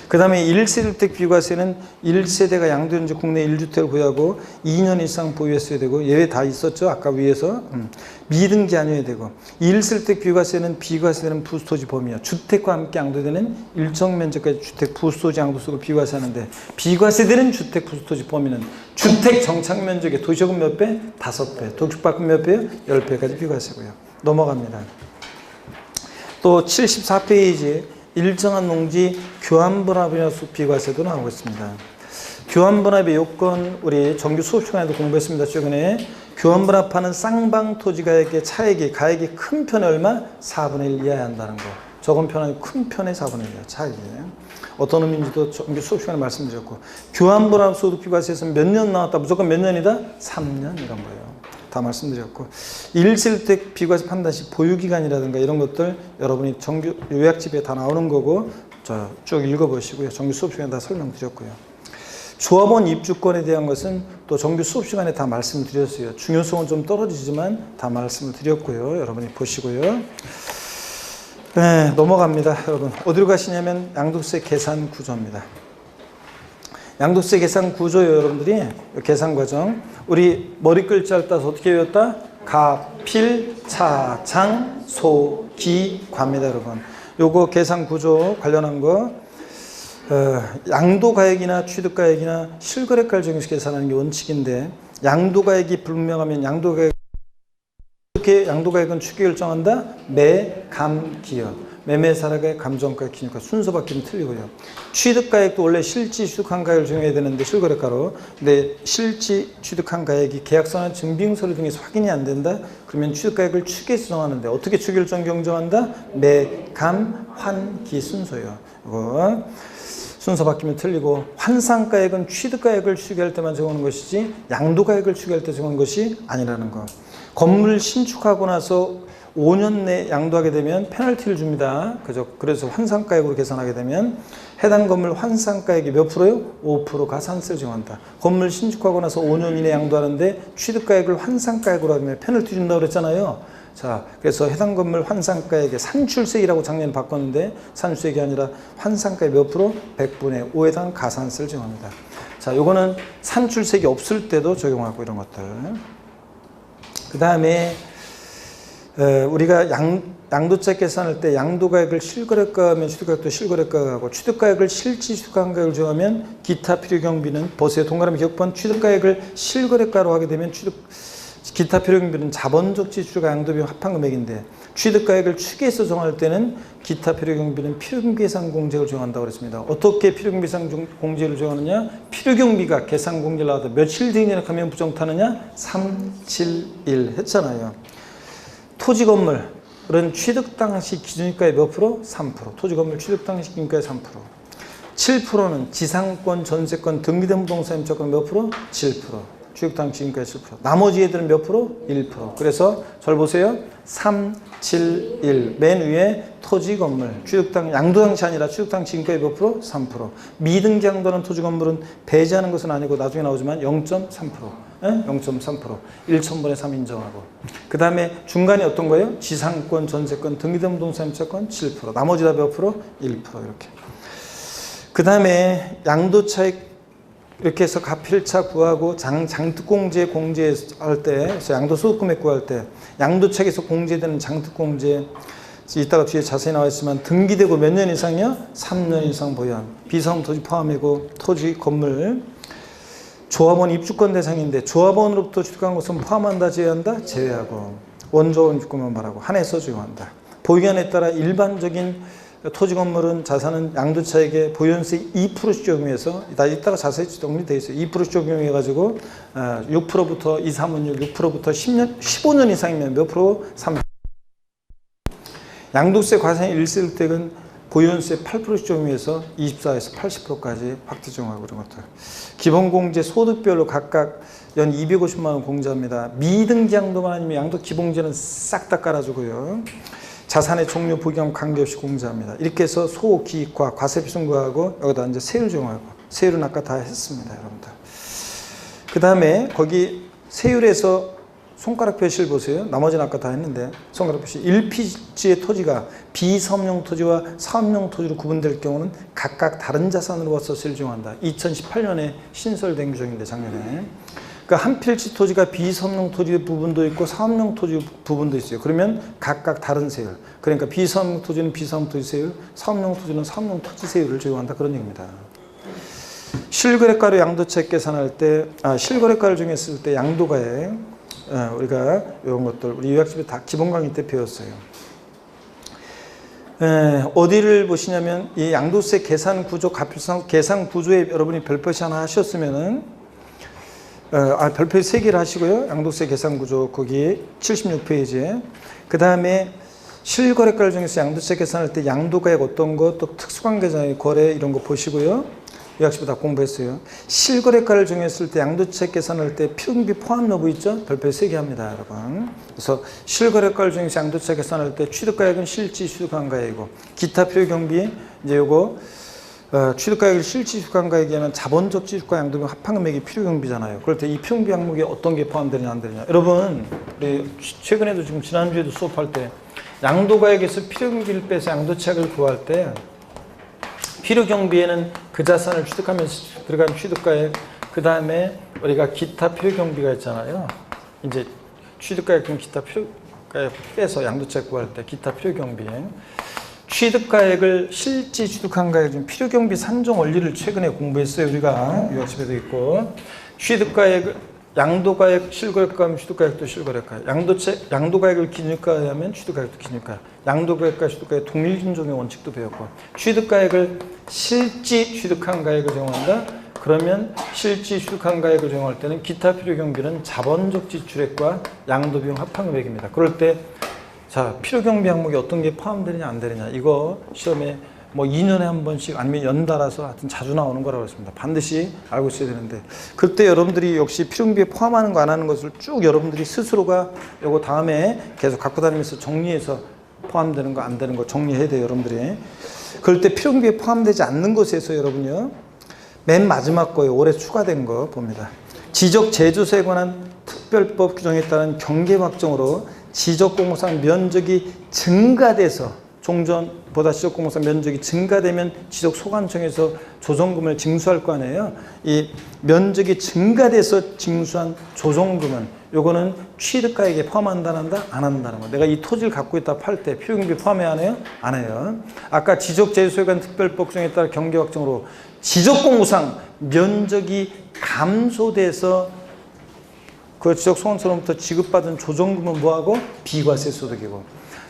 그 다음에 1세대주택 비과세는 1세대가 양도현재 국내 1주택을 보유하고 2년 이상 보유했어야 되고 예외 다 있었죠, 아까 위에서. 미등기 아니어야 되고 1세대주택 비과세는 비과세되는 부수토지 범위야. 주택과 함께 양도되는 일정 면적까지 주택 부수토지 양도소득을 비과세하는데 비과세되는 주택 부수토지 범위는 주택 정착 면적의 도시요금 몇 배? 5배. 도시가금 몇 배요? 10배까지 비과세고요. 넘어갑니다. 또 74페이지 일정한 농지 교환분합이나 비과세도 나오고 있습니다. 교환분합의 요건 우리 정규 수업 시간에도 공부했습니다. 최근에 교환분합하는 쌍방 토지가액의 차액이 가액이 큰 편에 얼마? 4분의 1 이하야 한다는 거. 적은 편에 큰 편에 4분의 1이야. 차액이에요. 어떤 의미인지도 정규 수업 시간에 말씀드렸고 교환분합 소득 비과세에서 몇 년 나왔다? 무조건 몇 년이다? 3년 이런 거예요. 다 말씀드렸고 1세대주택 비과세 판단 시 보유기간이라든가 이런 것들 여러분이 정규 요약집에 다 나오는 거고 쭉 읽어보시고요. 정규 수업 시간에 다 설명드렸고요. 조합원 입주권에 대한 것은 또 정규 수업 시간에 다 말씀드렸어요. 중요성은 좀 떨어지지만 다 말씀을 드렸고요. 여러분이 보시고요. 네, 넘어갑니다. 여러분 어디로 가시냐면 양도세 계산 구조입니다. 양도세 계산 구조요, 여러분들이 계산 과정. 우리 머리 글자를 따서 어떻게 외웠다? 가필, 차, 장, 소, 기, 과입니다, 여러분. 요거 계산 구조 관련한 거 양도가액이나 취득가액이나 실거래가를 중에서 계산하는 게 원칙인데 양도가액이 불분명하면 어떻게 양도가액은 추계 결정한다? 매, 감, 기여. 매매사락의 감정가, 기준가 순서 바뀌면 틀리고요. 취득가액도 원래 실지 취득한 가액을 정해야 되는데 실거래가로. 근데 실지 취득한 가액이 계약서나 증빙서류 등에서 확인이 안 된다? 그러면 취득가액을 추계해서 정하는데 어떻게 추계 결정 경정한다? 매, 감, 환, 기 순서요. 이거 순서 바뀌면 틀리고 환상가액은 취득가액을 추계할 때만 정하는 것이지 양도가액을 추계할 때 정하는 것이 아니라는 거. 건물 신축하고 나서 5년 내 양도하게 되면 페널티를 줍니다. 그래서 환상가액으로 계산하게 되면 해당 건물 환상가액이 몇 프로요? 5% 가산세를 정한다. 건물 신축하고 나서 5년 이내 양도하는데 취득가액을 환상가액으로 하면 페널티 준다고 그랬잖아요. 자, 그래서 해당 건물 환상가액의 산출세액이라고 작년에 바꿨는데 산출세액이 아니라 환상가액 몇 프로? 100분의 5에 대한 가산세를 정합니다. 자, 요거는 산출세액이 없을 때도 적용하고 이런 것들. 그 다음에 우리가 양도책 계산할 때 양도가액을 실거래가하면 취득가액도 실거래가하고 취득가액을 실지 취득한 가액을 정하면 기타 필요경비는 보세요. 동그라미 격번 취득가액을 실거래가로 하게 되면 기타 필요경비는 자본적 지출과 양도비용 합한 금액인데 취득가액을 추계해서 정할 때는 기타 필요경비는 필요경비 계산 공제를 정한다고 그랬습니다. 어떻게 필요경비 계산 공제를 정하느냐? 필요경비가 계산 공제를 나와도 며칠 뒤에 가면 부정타느냐? 3, 7, 1 했잖아요. 토지 건물은 취득 당시 기준가의 몇 프로? 3%. 토지 건물 취득 당시 기준가의 3%. 7%는 지상권, 전세권, 등기된 부동산 임차권 몇 프로? 7%. 취득 당시 기준가의 7%. 나머지 애들은 몇 프로? 1%. 그래서 절 보세요. 3, 7, 1. 맨 위에 토지 건물, 취득 당 양도 당시 아니라 취득 당시 기준가의 몇 프로? 3%. 미등기 양도하는 토지 건물은 배제하는 것은 아니고 나중에 나오지만 0.3%. 0.3%, 1,000분의 3 인정하고. 그 다음에 중간에 어떤 거예요? 지상권, 전세권, 등기된 부동산 임차권 7%. 나머지 다 몇 프로? 1% 이렇게. 그 다음에 양도차익 이렇게 해서 가필차 구하고 장특공제 공제할 때, 그래서 양도소득금액 구할 때 양도차익에서 공제되는 장특공제 이따가 뒤에 자세히 나와 있지만 등기되고 몇 년 이상이요? 3년 이상 보유한 비사업 토지 포함이고 토지 건물 조합원 입주권 대상인데 조합원으로부터 취득한 것은 포함한다, 제외한다? 제외하고 원조원 입주권만 말하고 한해서 적용한다. 보유기한에 따라 일반적인 토지 건물은 자산은 양도차익에 보유연세 2%씩 적용해서 이따가 자세히 정리되어 있어요. 2%씩 적용해가지고 6%부터 2, 3은 6%부터 10년, 15년 이상이면 몇 프로? 3%. 양도세 과세의 일세일택은 보유연세 8%씩 적용해서 24에서 80%까지 확대 적용하고 그런 것들. 기본공제 소득별로 각각 연 250만 원 공제합니다. 미등기 양도만 아니면 양도 기본공제는 싹 다 깔아주고요. 자산의 종류 보기와 관계없이 공제합니다. 이렇게 해서 소, 기, 과, 과세 비중과하고 여기다 이제 세율 적용하고 세율은 아까 다 했습니다, 여러분들. 그 다음에 거기 세율에서 손가락 표시를 보세요. 나머지는 아까 다 했는데 손가락 표시 1피지의 토지가 비사업용 토지와 사업용 토지로 구분될 경우는 각각 다른 자산으로 봐서 세율정한다. 2018년에 신설된 규정인데 작년에. 그러니까 한 필지 토지가 비사업용 토지 부분도 있고 사업용 토지 부분도 있어요. 그러면 각각 다른 세율. 그러니까 비사업용 토지는 비사업용 토지 세율, 사업용 토지는 사업용 토지 세율을 적용한다. 그런 얘기입니다. 실거래가로 양도차익 계산할 때, 실거래가를 정했을 때 양도가액 우리가 이런 것들 우리 요약집에 다 기본 강의 때 배웠어요. 어디를 보시냐면 이 양도세 계산 구조, 가필상 계산 구조에 여러분이 별표시 하나 하셨으면은 별표 3개를 하시고요. 양도세 계산 구조 거기 76페이지에 그 다음에 실거래가를 정해서 양도세 계산할 때 양도가액 어떤 거 또 특수관계자의 거래 이런 거 보시고요. 요약집에 다 공부했어요. 실거래가를 정했을 때 양도차익 계산할 때 필요경비 포함 여부 있죠? 별표 3개 합니다, 여러분. 그래서 실거래가를 정해서 양도차익 계산할 때 취득가액은 실지 취득한 가액이고 기타 필요경비 이제 요거 취득가액을 실지 취득한 가액이 하면 자본적 지출과 양도비 합한 금액이 필요경비잖아요. 그럴 때 이 필요경비 항목에 어떤 게 포함되느냐 안 되느냐. 여러분 우리 최근에도 지금 지난주에도 수업할 때 양도가액에서 필요경비를 빼서 양도차익을 구할 때 필요경비에는 그 자산을 취득하면서 들어간 취득가액, 그 다음에 우리가 기타 필요경비가 있잖아요. 이제 취득가액 등 기타 필요가액 빼서 양도차익 구할 때 기타 필요경비. 취득가액을 실제 취득한 가액 중 필요경비 산정 원리를 최근에 공부했어요. 우리가 유학집에도 있고 취득가액 양도가액 실거래가하면 취득가액도 실거래가 양도가액을 기준가에 하면 취득가액도 기준가 양도가액과 취득가액 동일균종의 원칙도 배웠고 취득가액을 실제 취득한 가액을 적용한다. 그러면 실제 취득한 가액을 적용할 때는 기타 필요경비는 자본적 지출액과 양도비용 합한금액입니다. 그럴 때 자, 필요경비 항목이 어떤 게 포함되느냐 안 되느냐 이거 시험에 뭐 2년에 한 번씩 아니면 연달아서 하여튼 자주 나오는 거라고 했습니다. 반드시 알고 있어야 되는데 그때 여러분들이 역시 필요경비에 포함하는 거 안 하는 것을 쭉 여러분들이 스스로가 요거 다음에 계속 갖고 다니면서 정리해서 포함되는 거 안 되는 거 정리해야 돼요. 여러분들이. 그럴 때 필요경비에 포함되지 않는 것에서 여러분요. 맨 마지막 거에 올해 추가된 거 봅니다. 지적제조세에 관한 특별법 규정에 따른 경계 확정으로 지적공무상 면적이 증가돼서 종전보다 지적공무상 면적이 증가되면 지적소관청에서 조정금을 징수할 거 아니에요. 이 면적이 증가돼서 징수한 조정금은 요거는 취득가액에 포함한다는 안 한다는 거. 내가 이 토지를 갖고 있다 팔 때 필요경비 포함해야 하나요? 안 해요. 아까 지적제조세에 관한 특별법 규정에 따라 경계 확정으로 지적공무상 면적이 감소돼서 그 지적소관청으로부터 지급받은 조정금은 뭐하고? 비과세 소득이고.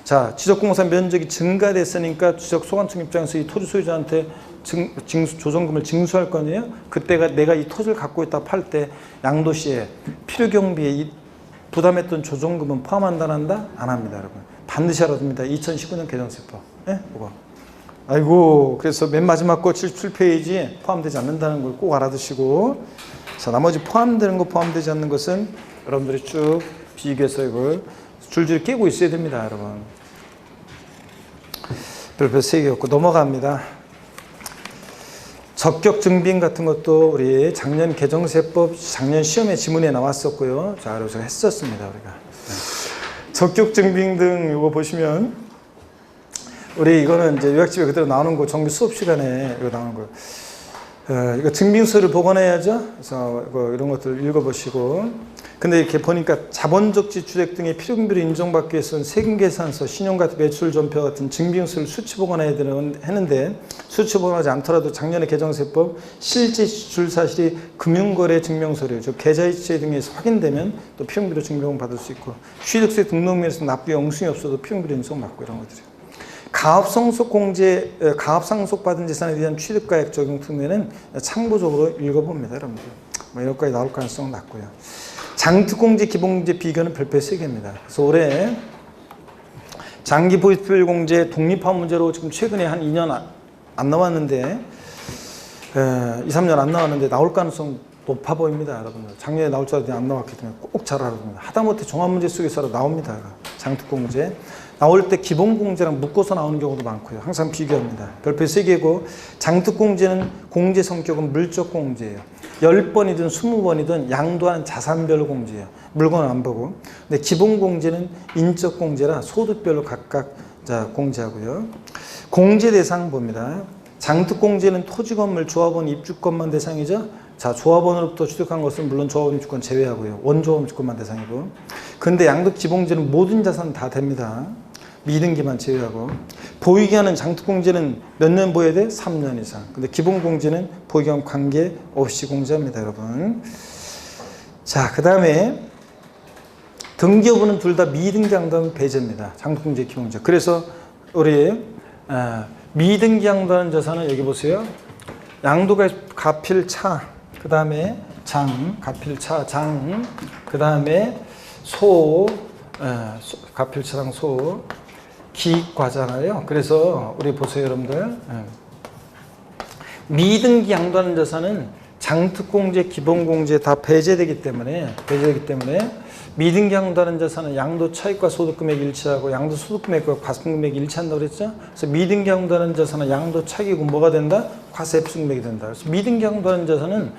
자, 지적공무상 면적이 증가됐으니까 지적소관청 입장에서 이 토지 소유자한테 조정금을 징수할 거 아니에요? 그때가 내가 이 토지를 갖고 있다 팔 때 양도시에 필요경비에 부담했던 조정금은 포함한다 안 한다? 안 합니다, 여러분. 반드시 알아야 됩니다. 2019년 개정세법. 예? 그거. 아이고, 그래서 맨 마지막 거 77페이지 포함되지 않는다는 걸 꼭 알아두시고, 자, 나머지 포함되는 거 포함되지 않는 것은 여러분들이 쭉 비교해서 이걸 줄줄이 깨고 있어야 됩니다, 여러분. 별표 3개였고 넘어갑니다. 적격 증빙 같은 것도 우리 작년 개정세법 작년 시험에 지문에 나왔었고요. 자, 그래서 했었습니다, 우리가. 네. 적격 증빙 등 이거 보시면 우리 이거는 이제 요약집에 그대로 나오는 거 정규 수업 시간에 이거 나오는 거. 이거 증빙서를 복원해야죠. 그래서 이런 것들 읽어보시고. 근데 이렇게 보니까 자본적 지출액 등의 필요경비를 인정받기 위해서는 세금계산서, 신용카드 매출전표 같은 증빙서를 수치 복원해야 했는데 수치 복원하지 않더라도 작년에 개정세법 실제 지출 사실이 금융거래 증명서류, 즉 계좌이체 등에서 확인되면 또 필요경비로 증명을 받을 수 있고 취득세 등록명에서 납부 영수증이 없어도 필요경비로 인정받고 이런 것들이요. 가압상속 받은 재산에 대한 취득가액 적용 특례는 참고적으로 읽어봅니다, 여러분들. 뭐 이런 거에 나올 가능성은 낮고요. 장특공제, 기본공제 비교는 별표 3개입니다. 그래서 올해 장기보유별공제 독립화 문제로 지금 최근에 한 2년 안 나왔는데 2, 3년 안 나왔는데 나올 가능성 높아 보입니다, 여러분들. 작년에 나올 줄 알았더니 안 나왔기 때문에 꼭 잘 알아둡니다. 하다못해 종합문제 속에서라도 나옵니다, 장특공제. 나올 때 기본공제랑 묶어서 나오는 경우도 많고요. 항상 비교합니다. 별표 3개고 장특공제는 공제 성격은 물적 공제예요. 10번이든 20번이든 양도한 자산별 공제예요. 물건을 안 보고. 근데 기본공제는 인적 공제라 소득별로 각각 공제하고요. 공제 대상 봅니다. 장특공제는 토지, 건물, 조합원, 입주권만 대상이죠. 자, 조합원으로부터 취득한 것은 물론 조합원 입주권 제외하고요. 원조합원 입주권만 대상이고. 근데 양도 기본공제는 모든 자산 다 됩니다. 미등기만 제외하고. 보유기한은 장특공제는 몇 년 보여야 돼? 3년 이상. 근데 기본공제는 보유기한 관계 없이 공제합니다, 여러분. 자, 그 다음에 등기여부는 둘 다 미등기양도하면 배제입니다. 장특공제, 기본공제. 그래서 우리 미등기양도하는 자산은 여기 보세요. 양도가 가필차, 그 다음에 장, 가필차, 장, 그 다음에 가필차랑 소, 기과잖아요. 그래서 우리 보세요, 여러분들. 미등기 양도하는 자산은 장특공제, 기본공제 다 배제되기 때문에 미등기 양도하는 자산은 양도 차익과 소득금액이 일치하고 양도 소득금액과 과세금액이 일치한다고 그랬죠. 그래서 미등기 양도하는 자산은 양도 차익이고 뭐가 된다? 과세표준금액이 된다. 그래서 미등기 양도하는 자산은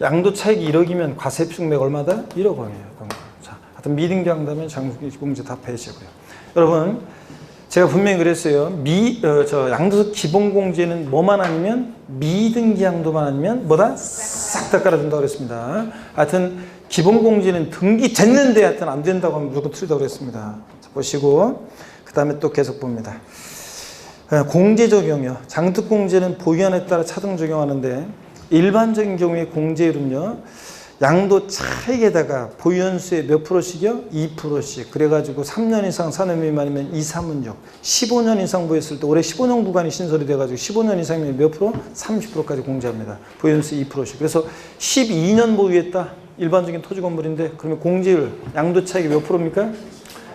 양도 차익이 1억이면 과세표준금액 얼마다? 1억 원이에요. 자, 하여튼 미등기 양도하면 장특공제, 기본공제 다 배제고요. 여러분, 제가 분명히 그랬어요. 양도세 기본공제는 뭐만 아니면 미등기 양도만 아니면 뭐다? 싹 다 깔아준다고 그랬습니다. 하여튼 기본공제는 등기 됐는데 하여튼 안 된다고 하면 무조건 틀리다고 그랬습니다. 자, 보시고 그 다음에 또 계속 봅니다. 공제 적용이요. 장특공제는 보유한에 따라 차등 적용하는데 일반적인 경우에 공제율은요. 양도 차익에다가 보유연수의 몇 프로씩이요? 2%씩. 그래가지고 3년 이상 산업 미만이면 2, 3은 6. 15년 이상 보였을 때 올해 15년 구간이 신설이 돼가지고 15년 이상이면 몇 프로? 30%까지 공제합니다. 보유연수 2%씩. 그래서 12년 보유했다. 일반적인 토지 건물인데 그러면 공제율 양도 차익이 몇 프로입니까?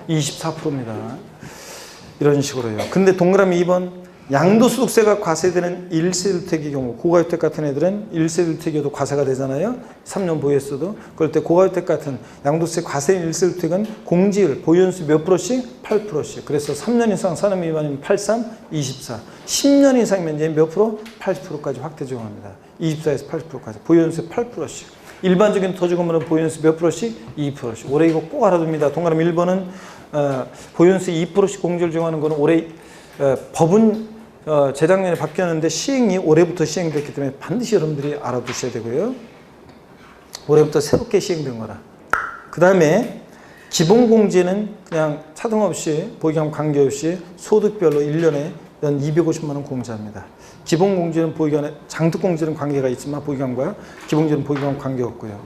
24%입니다. 이런 식으로요. 근데 동그라미 2번 양도소득세가 과세되는 1세주택의 경우 고가주택 같은 애들은 1세주택이어도 과세가 되잖아요. 3년 보유했어도. 그럴 때 고가주택 같은 양도세 과세인 1세주택은 공제율 보유연수 몇 프로씩? 8%씩. 그래서 3년 이상 산업 미만이면 83, 24. 10년 이상이면 이제 몇 프로? 80%까지 확대 적용합니다. 24에서 80%까지. 보유연수 8%씩. 일반적인 토지 건물은 보유연수 몇 프로씩? 2%씩. 올해 이거 꼭 알아둡니다. 동그라미 1번은 보유연수 2%씩 공제를 적용하는 거는 올해 법은 재작년에 바뀌었는데 시행이 올해부터 시행됐기 때문에 반드시 여러분들이 알아두셔야 되고요. 올해부터 새롭게 시행된 거라. 그 다음에 기본공제는 그냥 차등 없이 보유경 관계없이 소득별로 1년에 연 250만 원 공제합니다. 기본공제는 보유경에 장특공제는 관계가 있지만 보유경과 기본공제는 보유경과 관계없고요.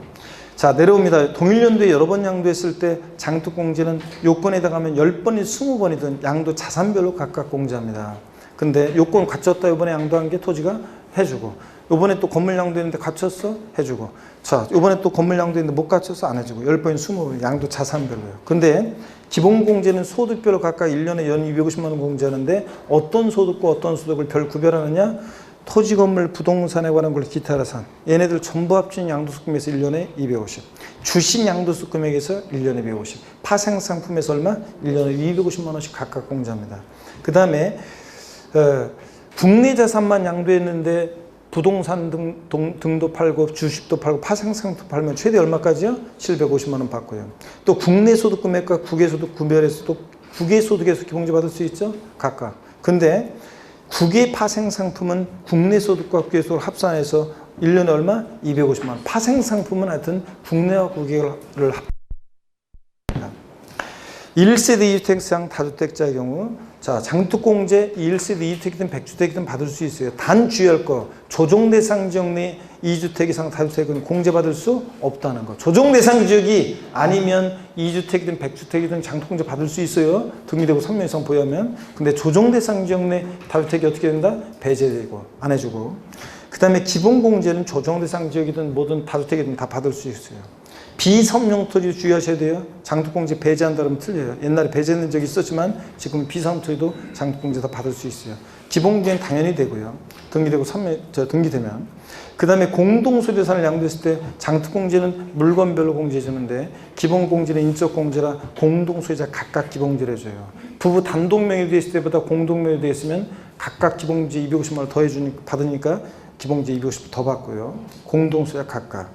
자, 내려옵니다. 동일연도에 여러 번 양도했을 때 장특공제는 요건에 해당하면 10번이든 20번이든 양도 자산별로 각각 공제합니다. 근데 요건 갖췄다 이번에 양도한 게 토지가 해주고, 요번에 또 건물 양도했는데 갖췄어? 해주고, 자, 요번에 또 건물 양도했는데 못 갖췄어? 안 해주고, 10번이 20번 양도 자산별로요. 근데 기본공제는 소득별로 각각 1년에 연 250만 원 공제하는데 어떤 소득과 어떤 소득을 별 구별하느냐? 토지, 건물, 부동산에 관한 걸 기타라산 얘네들 전부 합친 양도소득금에서 1년에 250, 주식 양도소득 금액에서 1년에 150, 파생상품에서 얼마? 1년에 250만 원씩 각각 공제합니다. 그 다음에 국내 자산만 양도했는데 부동산 등도 팔고 주식도 팔고 파생상품도 팔면 최대 얼마까지요? 750만 원 받고요. 또 국내 소득 금액과 국외소득 구별해서도 국외소득에서 기본제 받을 수 있죠? 각각. 근데 국외 파생상품은 국내 소득과 국외소득을 합산해서 1년에 얼마? 250만 원. 파생상품은 하여튼 국내와 국외를 합합니다. 1세대 2주택상 다주택자의 경우 자, 장특공제 1세대 2주택이든 100주택이든 받을 수 있어요. 단 주의할 거 조정대상 지역 내 2주택 이상 다주택은 공제받을 수 없다는 거. 조정대상 지역이 아니면 2주택이든 100주택이든 장특공제 받을 수 있어요. 등기되고 3년 이상 보유하면. 근데 조정대상 지역 내 다주택이 어떻게 된다? 배제되고 안 해주고. 그 다음에 기본공제는 조정대상 지역이든 뭐든 다주택이든 다 받을 수 있어요. 비섬용 토지 주의하셔야 돼요. 장특공제 배제한다 그러면 틀려요. 옛날에 배제된 적이 있었지만 지금 비섬 토지도 장특공제 다 받을 수 있어요. 기본공제는 당연히 되고요. 등기되고 등기되면. 그 다음에 공동소유재산을 양도했을 때 장특공제는 물건별로 공제해주는데 기본공제는 인적공제라 공동소유자 각각 기본공제를 해줘요. 부부 단독명의로 했을 때보다 공동명의로 했으면 각각 기본공제 250만 원 더 받으니까 기본공제 250만 원 더 받고요. 공동소유자 각각.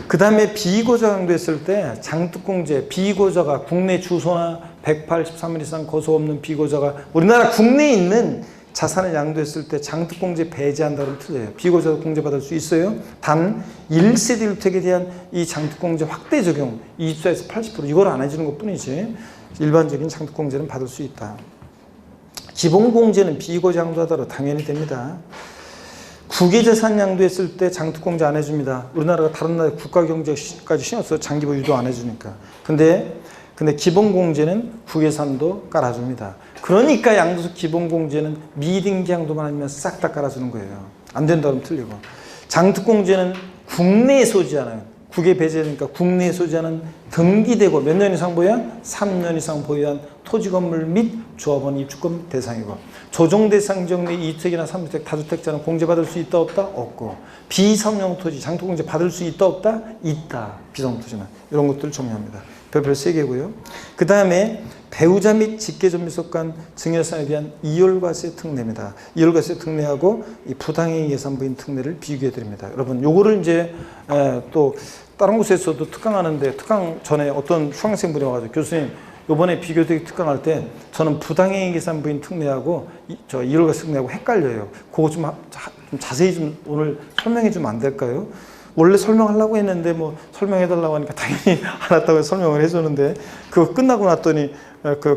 그 다음에 비고자 양도했을 때 장특공제 비고자가 국내 주소나 183일 이상 거소 없는 비고자가 우리나라 국내에 있는 자산을 양도했을 때 장특공제 배제한다면 틀려요. 비고자도 공제받을 수 있어요. 단 1세대 1주택에 대한 이 장특공제 확대 적용 24에서 80% 이걸 안 해주는 것 뿐이지 일반적인 장특공제는 받을 수 있다. 기본공제는 비고자 양도하더라도 당연히 됩니다. 국외재산 양도했을 때 장특공제 안 해줍니다. 우리나라가 다른 나라에 국가경제까지 신었어요. 장기보 유도 안 해주니까. 근데 기본공제는 국외산도 깔아줍니다. 그러니까 양도소 기본공제는 미등기 양도만 하면 싹 다 깔아주는 거예요. 안 된다 그러면 틀리고. 장특공제는 국내에 소지하는 국외 배제니까 국내에 소지하는 등기되고 몇 년 이상 보유한? 3년 이상 보유한 토지 건물 및 조합원 입주권 대상이고 조정대상 지역 내 2주택이나 3주택, 다주택자는 공제받을 수 있다 없다? 없고 비섬용 토지 장특공제 받을 수 있다 없다? 있다. 비섬용 토지는 이런 것들을 정리합니다. 별별 3개고요. 그 다음에 배우자 및 직계존 미속간 증여사에 대한 이율과세 특례입니다. 이율과세 특례하고 이 부당행위 예산부인 특례를 비교해 드립니다. 여러분 요거를 이제 또 다른 곳에서도 특강하는데 특강 전에 어떤 수강생분이 와가지고 교수님 요번에 비교되기 특강할 때 저는 부당행위 계산부인 특례하고 저 이율과세 특례하고 헷갈려요. 그거 좀 자세히 좀 오늘 설명해 주면 안 될까요? 원래 설명하려고 했는데 뭐 설명해달라고 하니까 당연히 알았다고 설명을 해주는데 그거 끝나고 났더니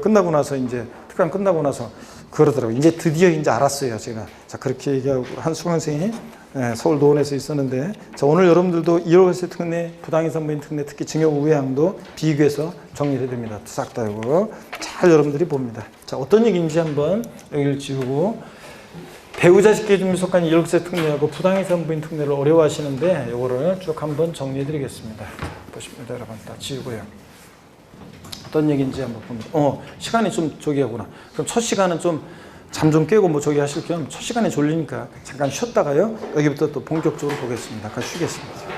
끝나고 나서 이제 특강 끝나고 나서 그러더라고요. 이제 드디어 이제 알았어요, 제가. 자, 그렇게 얘기하고 한수강 선생이 서울 노원에서 있었는데, 자, 오늘 여러분들도 이월세 특례, 부당이산부인 특례, 특히 징역 우회항도 비교해서 정리해야 됩니다. 싹 다 이거 잘 여러분들이 봅니다. 자, 어떤 얘기인지 한번 여기를 지우고, 배우자 직계준비속한 이월세 특례하고 부당이산부인 특례를 어려워하시는데 요거를 쭉 한번 정리해 드리겠습니다. 보십니다, 여러분. 다 지우고요. 어떤 얘기인지 한번 봅니다. 시간이 좀 저기 하구나. 그럼 첫 시간은 좀 잠 좀 깨고 뭐 저기 하실 겸 첫 시간에 졸리니까 잠깐 쉬었다가요. 여기부터 또 본격적으로 보겠습니다. 쉬겠습니다.